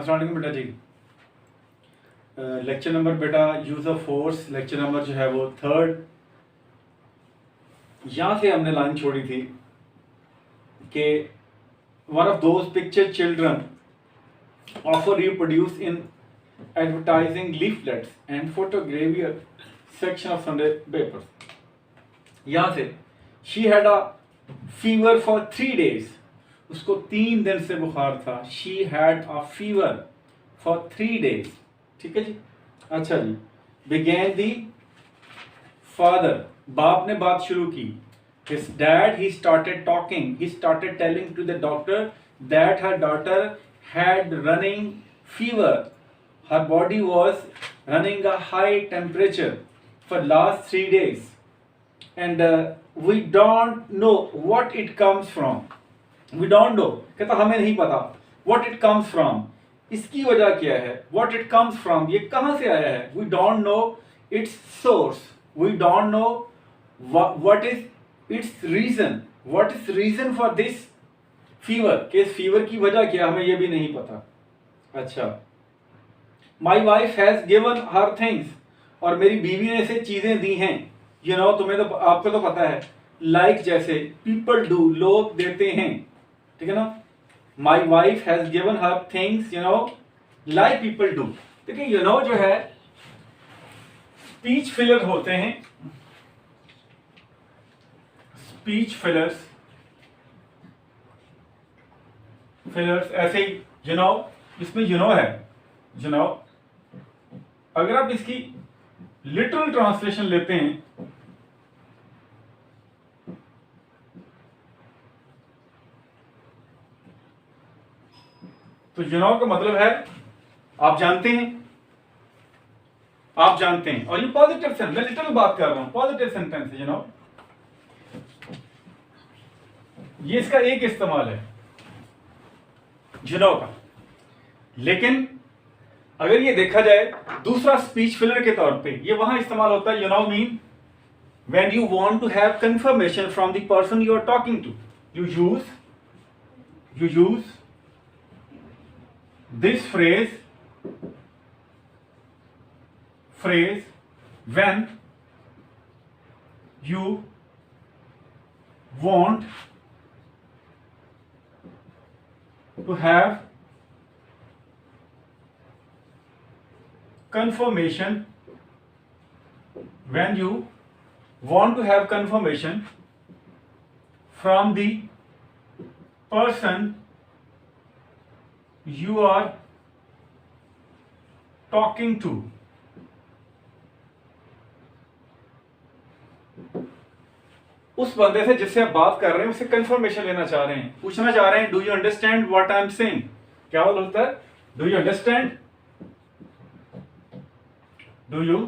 अस्सलाम वालेकुम बेटा जी। लेक्चर नंबर बेटा use of force, lecture number जो है वो 3rd। यहाँ से हमने लाइन छोड़ी थी कि one of those picture children offer reproduce in advertising leaflets and photogravure section of Sunday papers. यहाँ से she had a fever for 3 days, उसको 3 दिन से बुखार था। She had a fever for 3 days। ठीक है जी। अच्छा जी। बिगेन दी फादर, बाप ने बात शुरू की। His dad, he started talking, he started telling to the doctor that her daughter had running fever. Her body was running a high temperature for last 3 days. And we don't know what it comes from. We don't know, कहता हमें नहीं पता what it comes from, इसकी वजह क्या है, what it comes from, ये कहाँ से आया है। We don't know its source, we don't know what is its reason, what is reason for this fever, कि इस फीवर की वजह क्या, हमें ये भी नहीं पता। अच्छा, my wife has given her things, और मेरी बीवी ने इसे चीजें दी हैं। You know, तुम्हें तो आपको तो पता है, like जैसे people do, लोग देते हैं, ठीक है ना। My wife has given her things, you know, like people do। देखिए you know जो है स्पीच फिलर होते हैं, स्पीच फिलर्स ऐसे ही you know, इसमें you know है you know। अगर आप इसकी लिटरल ट्रांसलेशन लेते हैं तो you know का मतलब है आप जानते हैं, आप जानते हैं। और ये पॉजिटिव सेंस, मैं लिटरल बात कर रहा हूं, पॉजिटिव सेंटेंस है you know। ये इसका एक इस्तेमाल है you know का। लेकिन अगर ये देखा जाए दूसरा स्पीच फिलर के तौर पे, ये वहां इस्तेमाल होता है you know mean when you want to have confirmation from the person you are talking to, you use this phrase when you want to have confirmation, when you want to have confirmation from the person you are talking to। उस बंदे से जिससे आप बात कर रहे हैं, उससे कंफर्मेशन लेना चाह रहे हैं, पूछना चाह रहे हैं do you understand what I am saying. क्या बोलता है, do you understand, do you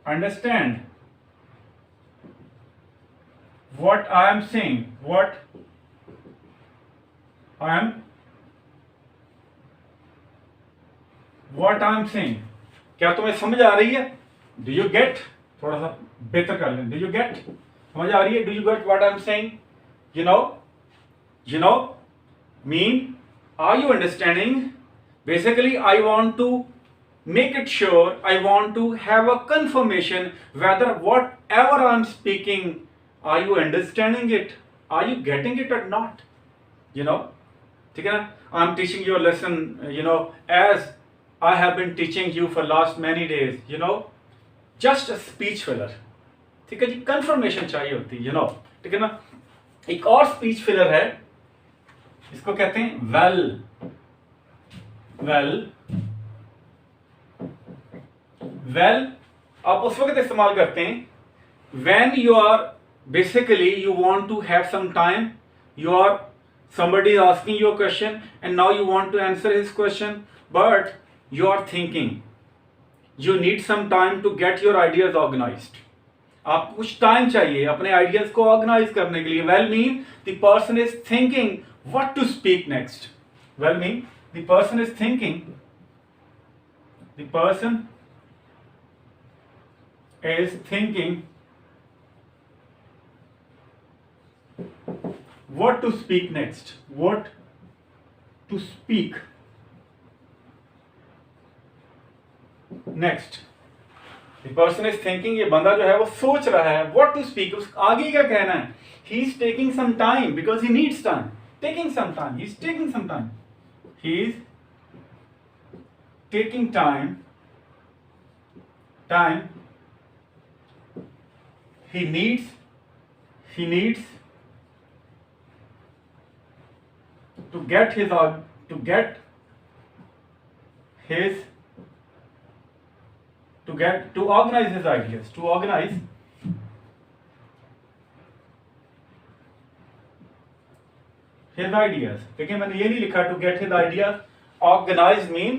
understand what I am saying, what I am saying. क्या तुम्हें समझ आ रही है, डू यू गेट, थोड़ा सा बेहतर कर लें, डू यू गेट, समझ आ रही है, do you get what I am saying. you know mean are you understanding। basically I want to make it sure, I want to have a confirmation whether whatever I'm speaking, are you understanding it, are you getting it or not, you know। ठीक है ना। I'm teaching you a lesson, you know, as I have been teaching you for last many days, you know, just a speech filler। ठीक है जी, confirmation चाहिए होती है you know, ठीक है ना। एक और स्पीच फिलर है, इसको कहते हैं वेल आप उस वक्त इस्तेमाल करते हैं when you are basically you want to have some time, somebody is asking you a question and now you want to answer his question, but you are thinking, you need some time to get your ideas organized। आप कुछ time चाहिए अपने ideas को organise करने के लिए। Well mean the person is thinking what to speak next. Well mean the person is thinking, the person is thinking what to speak next, what to speak next the person is thinking, ये बंदा जो है वो सोच रहा है what to speak, उस आगे क्या कहना है. He is taking some time because he needs time. Taking some time, he is taking some time, he is taking time. He needs to get his to organize his ideas, to organize his ideas. देखिए मैंने ये नहीं लिखा to get his ideas. Organize mean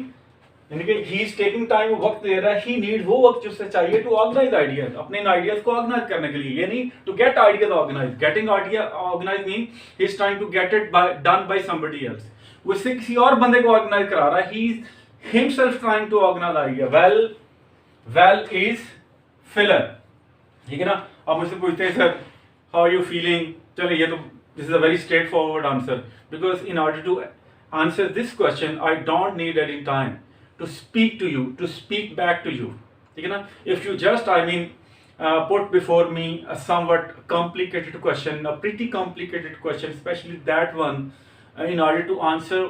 यानी कि ही is taking time, वो वक्त दे रहा है. ही नीड, वो वक्त जो उसे चाहिए टू ऑर्गेनाइज आइडियाज, अपने इन आइडियाज को ऑर्गेनाइज करने के लिए. ये नहीं to get ideas organise. Getting idea organise mean he is trying to get it done by somebody else. वो इससे किसी और बंदे को ऑर्गेनाइज करा रहा है. He is himself trying to organise idea. Well is filler. ठीक है ना. आप मुझसे पूछते हैं sir how are you feeling. चलो ये तो this is a very straightforward answer because in order to answer this question I don't need any time to speak to you, to speak back to you. ठीक है ना. If you just put before me a somewhat complicated question, a pretty complicated question, especially that one, in order to answer,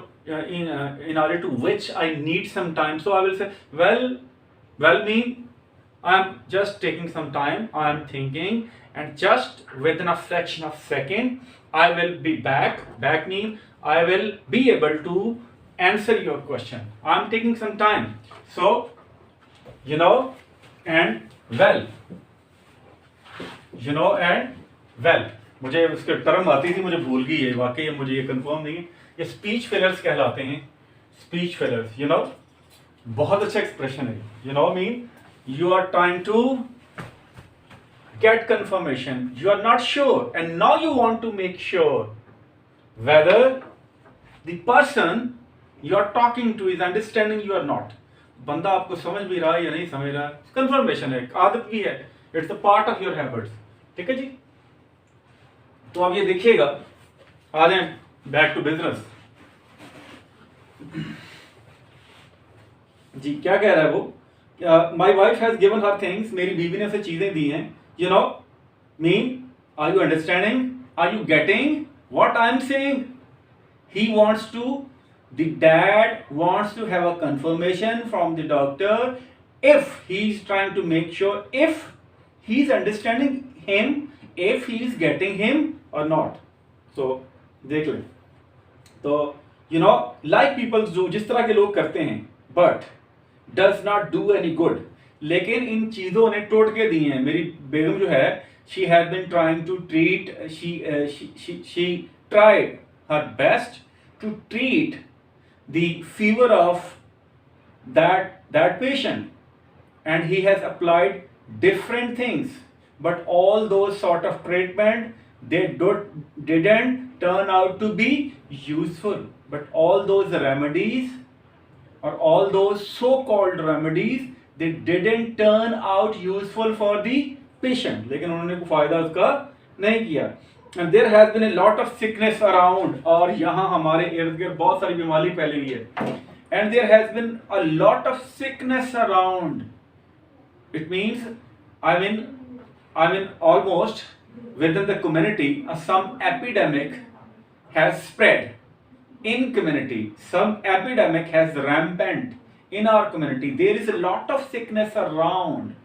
in order to which I need some time. So I will say, well mean I'm just taking some time, I am thinking, and just within a fraction of second I will be back. Back mean I will be able to answer your question. I'm taking some time. So, you know and well. You know and well. मुझे उसके term आती थी, मुझे भूल गई है वाकई, मुझे ये कंफर्म नहीं है. ये स्पीच फेलर्स कहलाते हैं. स्पीच फेलर्स, यू नो, बहुत अच्छा एक्सप्रेशन है. You know mean you are trying to get confirmation, you are not sure, and now you want to make sure whether the person you are talking to is understanding you or not. बंदा आपको समझ भी रहा है या नहीं समझ रहा है. कंफर्मेशन है, आदत भी है. It's a part of your habits. ठीक है जी. तो अब ये देखिएगा, आ जाए बैक टू बिजनेस. जी क्या कह रहा है वो. My wife has given her things, मेरी बीवी ने उसे चीजें दी हैं. You know mean are you understanding, are you getting what I am saying. He wants to, the dad wants to have a confirmation from the doctor if he is trying to make sure if he is understanding him, if he is getting him or not. So देख लें. तो you know like people do, जिस तरह के लोग करते हैं, but does not do any good. लेकिन इन चीज़ों ने टोटके दिए हैं. मेरी बेगम जो है, she has been trying to treat, she tried her best to treat the fever of that patient, and he has applied different things, but all those sort of treatment they didn't turn out to be useful. But all those remedies or all those so-called remedies, they didn't turn out useful for the patient. लेकिन उन्होंने कोई फायदा उसका नहीं किया. And there has been a lot of sickness around, और यहाँ हमारे इर्द गिर्द बहुत सारी बीमारी फैली हुई है. And there has been a lot of sickness around. It means, I mean almost within the community, some epidemic has spread in community. Some epidemic has rampant in our community. There is a lot of sickness around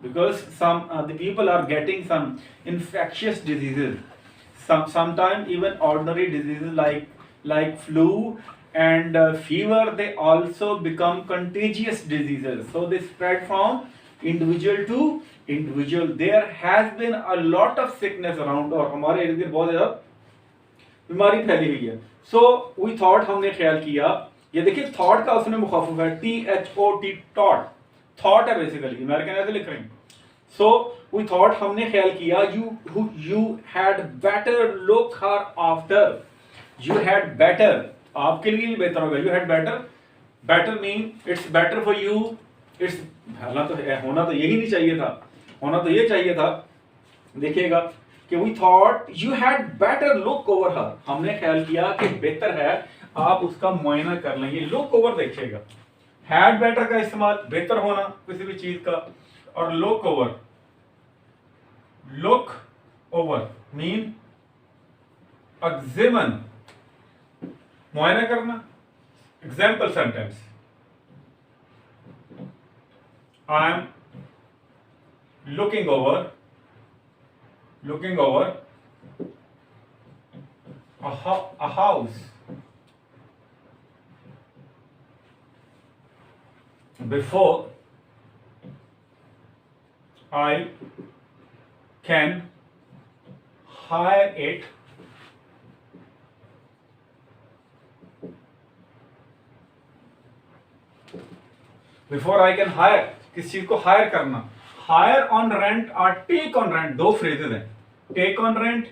because the people are getting some infectious diseases. Sometimes even ordinary diseases like flu and fever, they also become contagious diseases. So they spread from individual to individual. There has been a lot of sickness around, और हमारे इर्द गिर्द बहुत ज़्यादा बीमारी फैली हुई है. So we thought, हमने ख्याल किया, ये देखिए thought का उसमें मुखाफिफ है, THOT, thought है बेसिकली, अमेरिकन ऐसे लिख रहे हैं. So we thought, हमने ख्याल किया, you had better look her after. You had better, आपके लिए बेहतर होगा. You had better mean it's better for you. It's होना तो यही नहीं चाहिए था, होना तो ये चाहिए था. देखिएगा कि we thought you had better look over her. हमने ख्याल किया कि बेहतर है आप उसका मुआयना कर लेंगे. look over देखिएगा, हैड बेटर का इस्तेमाल बेहतर होना किसी भी चीज का, और लुक ओवर मीन एग्जामिन, मुआयना करना। Example sentence, I am looking over a house before I can hire it किस चीज को हायर करना। हायर ऑन रेंट और टेक ऑन रेंट दो फ्रेजेस हैं। टेक ऑन रेंट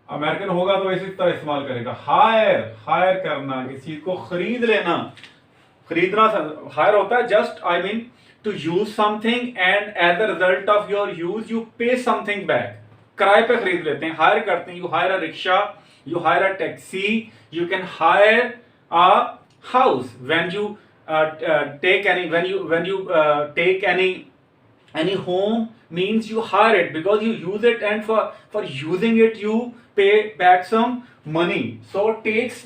अमेरिकन होगा तो इसी तरह इस्तेमाल करेगा। हायर करना, किसी चीज को खरीद लेना। खरीदना हायर होता है just I mean to use something and as the result of your use you pay something back. किराए पे खरीद लेते हैं, हायर करते हैं। You hire a rickshaw, you hire a taxi, you can hire a house when you take any home means you hire it because you use it, and for using it you pay back some money. So takes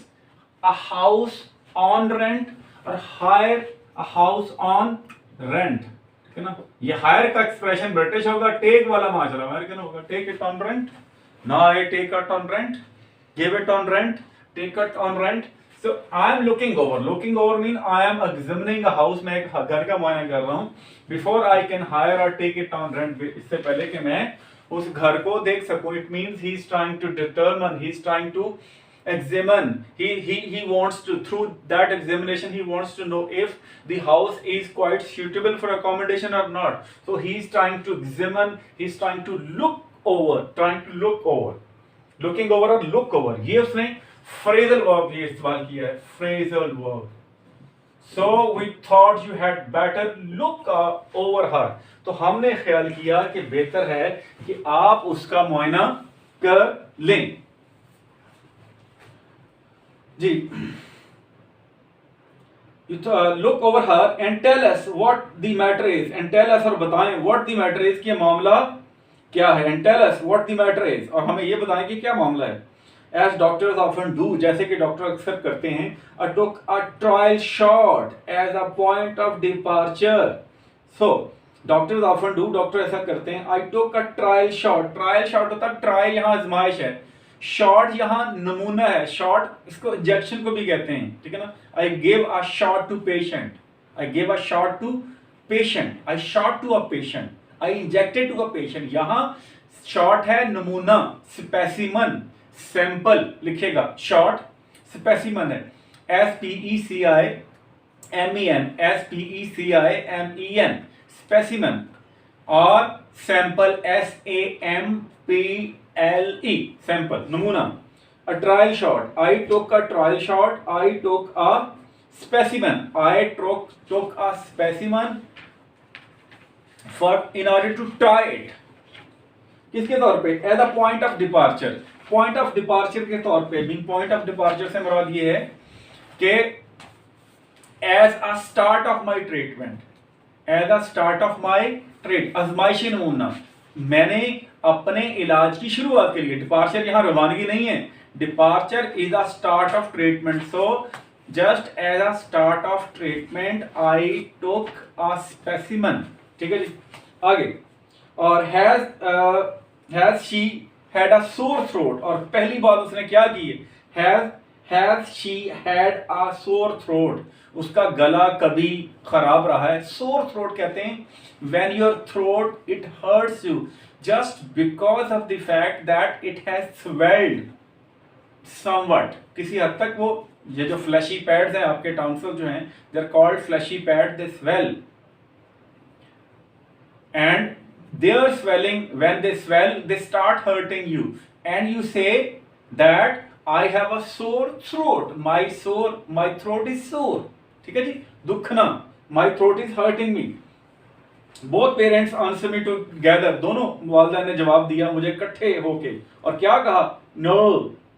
a house on rent or hire a house on rent, ठीक है ना। ये hire का expression British होगा, take वाला माजरा American होगा। Take it on rent, ना I take it on rent, give it on rent, take it on rent. So I am looking over mean I am examining a house, मैं एक घर का मुआयना कर रहा हूँ। Before I can hire or take it on rent, इससे पहले कि मैं उस घर को देख सकूँ। It means he is trying to determine, he is trying to examine, he wants to, through that examination he wants to know if the house is quite suitable for accommodation or not. So he is trying to examine, he is trying to look over, looking over or look over। ये उसने phrasal verb ये इस्तेमाल किया है, phrasal verb. So we thought you had better look over her, तो हमने ख्याल किया कि बेहतर है कि आप उसका मुआयना कर लें। जी, you look over her and tell us what the matter is, and tell us और बताएं व्हाट द मैटर इज, कि मामला क्या है। And tell us what the matter is, और हमें ये बताएं कि क्या मामला है। As doctors often do, जैसे कि डॉक्टर अक्सर करते हैं, I took a trial shot as a point of departure. So doctors often do, doctor ऐसा करते हैं। I took a trial shot, trial shot होता है, ट्रायल यहाँ आजमाइश है, शॉट यहाँ नमूना है। शॉट इसको इंजेक्शन को भी कहते हैं, ठीक है ना। I gave a shot to patient, I gave a shot to patient, I shot to a patient, I injected to a patient। यहाँ शॉट है नमूना, स्पेसिमन, सैंपल लिखेगा। शॉर्ट स्पेसिमन है, SPECIMEN, SPECIMEN स्पेसिमन, और सैंपल SAMPLE सैंपल, नमूना। A trial shot, I took a trial shot, I took a specimen, I took a specimen for in order to try it. किसके तौर पे? As a point of departure, point of departure के तौर पे। Mean point of departure से मुराद ये है कि as a start of my treatment, as a start of my treat, आजमाइशी नमूना, मैंने अपने इलाज की शुरुआत के लिए। डिपार्चर यहाँ रवानगी नहीं है, departure is a start of treatment. So just as a start of treatment I took a specimen, ठीक है जी। आगे, और has she had a sore throat, और पहली बात उसने क्या की है, has she had a sore throat, उसका गला कभी खराब रहा है। sore throat कहते हैं when your throat it hurts you just because of the fact that it has swelled somewhat, किसी हद तक वो ये जो fleshy pads हैं आपके tonsils जो हैं, they are called fleshy pads, they swell and their swelling, when they swell they start hurting you and you say that I have a sore throat, my throat is sore, ठीक है जी, दुखना, my throat is hurting me। both parents answer me together, दोनों वालिदैन ने जवाब दिया मुझे इकट्ठे होके, और क्या कहा, no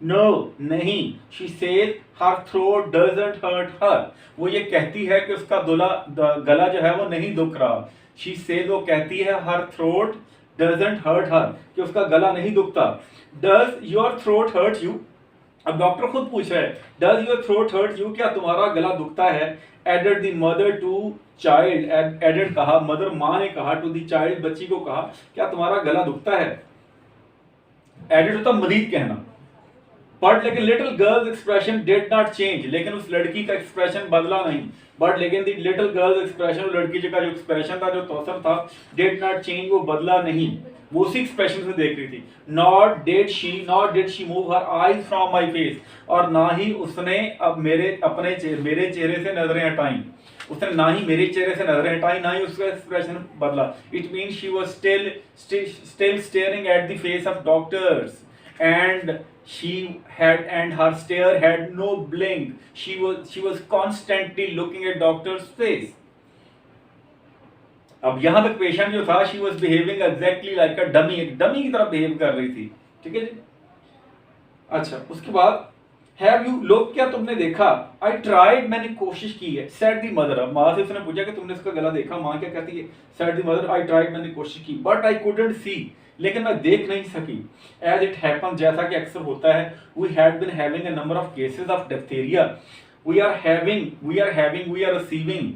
नो नहीं, she says her throat doesn't hurt her, वो ये कहती है कि उसका गला जो है वो नहीं दुख रहा। शी सेज, वो कहती है her throat doesn't hurt her, कि उसका गला नहीं दुखता। Does your throat hurt you, अब डॉक्टर खुद पूछ रहा है, does your throat hurt you, क्या तुम्हारा गला दुखता है। Added the mother to child, added कहा, मदर माँ ने कहा, टू द चाइल्ड बच्ची को कहा, क्या तुम्हारा गला दुखता है। एडेड होता मजीद कहना, बट लेकिन little girls expression did not change, लेकिन उस लड़की का एक्सप्रेशन बदला नहीं। बट लेकिन दी लिटिल गर्ल्स एक्सप्रेशन, लड़की का जो एक्सप्रेशन था, जो तौसर था, डिड नॉट चेंज, वो बदला नहीं, वो उसी एक्सप्रेशन से देख रही थी। Not did she move her eyes from my face, और ना ही उसने अब मेरे चेहरे से नजरें हटाई, उसने ना ही मेरे चेहरे से नजरें हटाई, ना ही उसका एक्सप्रेशन बदला। It mean she was still staring at the face of doctors and her stare had no blink, she was constantly looking at doctor's face। अब यहां तक पेशेंट जो था, she was behaving exactly like a dummy, एक dummy की तरह behave कर रही थी। ठीक है जी। अच्छा, उसके बाद हैव यू लोग, क्या तुमने देखा। आई ट्राइड, मैंने कोशिश की है। सेड दी मदर, अब माँ से उसने पूछा कि तुमने इसका गला देखा। माँ क्या कहती है, said the mother I tried, मैंने कोशिश की, बट आई कुडंट सी, लेकिन मैं देख नहीं सकी। एज इट हैपन, जैसा कि अक्सर होता है, we had been having a number of cases of diphtheria, we are receiving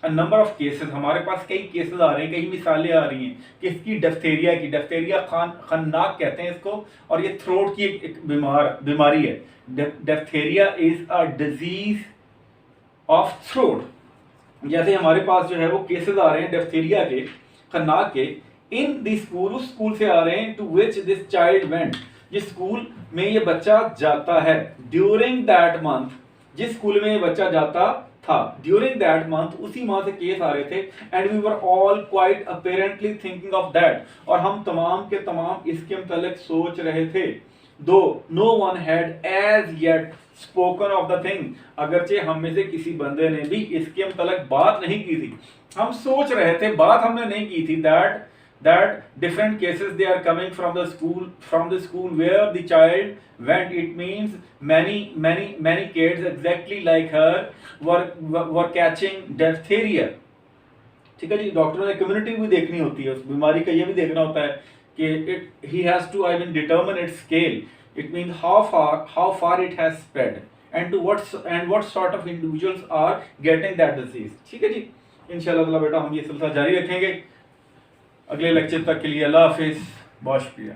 a number of cases, हमारे पास कई केसेस आ रहे हैं, कई मिसालें आ रही हैं किसकी, डिप्थीरिया की। डिप्थीरिया खन्नाक कहते हैं इसको, और ये थ्रोट की एक बीमारी है। Diphtheria is a disease of throat. जैसे हमारे पास जो है वो केसेस आ रहे हैं डिप्थीरिया के, खन्नाक के, इन द स्कूल, उस स्कूल से आ रहे हैं, to which this child went, जिस स्कूल में ये बच्चा जाता है। ड्यूरिंग दैट मंथ, जिस स्कूल में ये बच्चा जाता था, ड्यूरिंग दैट मंथ, उसी माह से केस आ रहे थे। And we were all quite apparently thinking of that, और हम तमाम के तमाम इसके मुतालिक सोच रहे थे। Though no one had as yet spoken of the thing, अगरचे हम में से किसी बंदे ने भी इसके मुतालिक बात नहीं की थी। हम सोच रहे थे, बात हमने नहीं की थी। that different cases they are coming from the school where the child went, it means many kids exactly like her were catching diphtheria। ठीक है जी। डॉक्टरों ने कम्युनिटी भी देखनी होती है, उस बीमारी का ये भी देखना होता है कि he has to determine its scale, it means how far it has spread and what sort of individuals are getting that disease। ठीक है जी। इंशाल्लाह ताला बेटा हम ये सिलसिला जारी रखेंगे अगले लेक्चर तक के लिए। अल्लाह हाफिज़, बहुत शुक्रिया।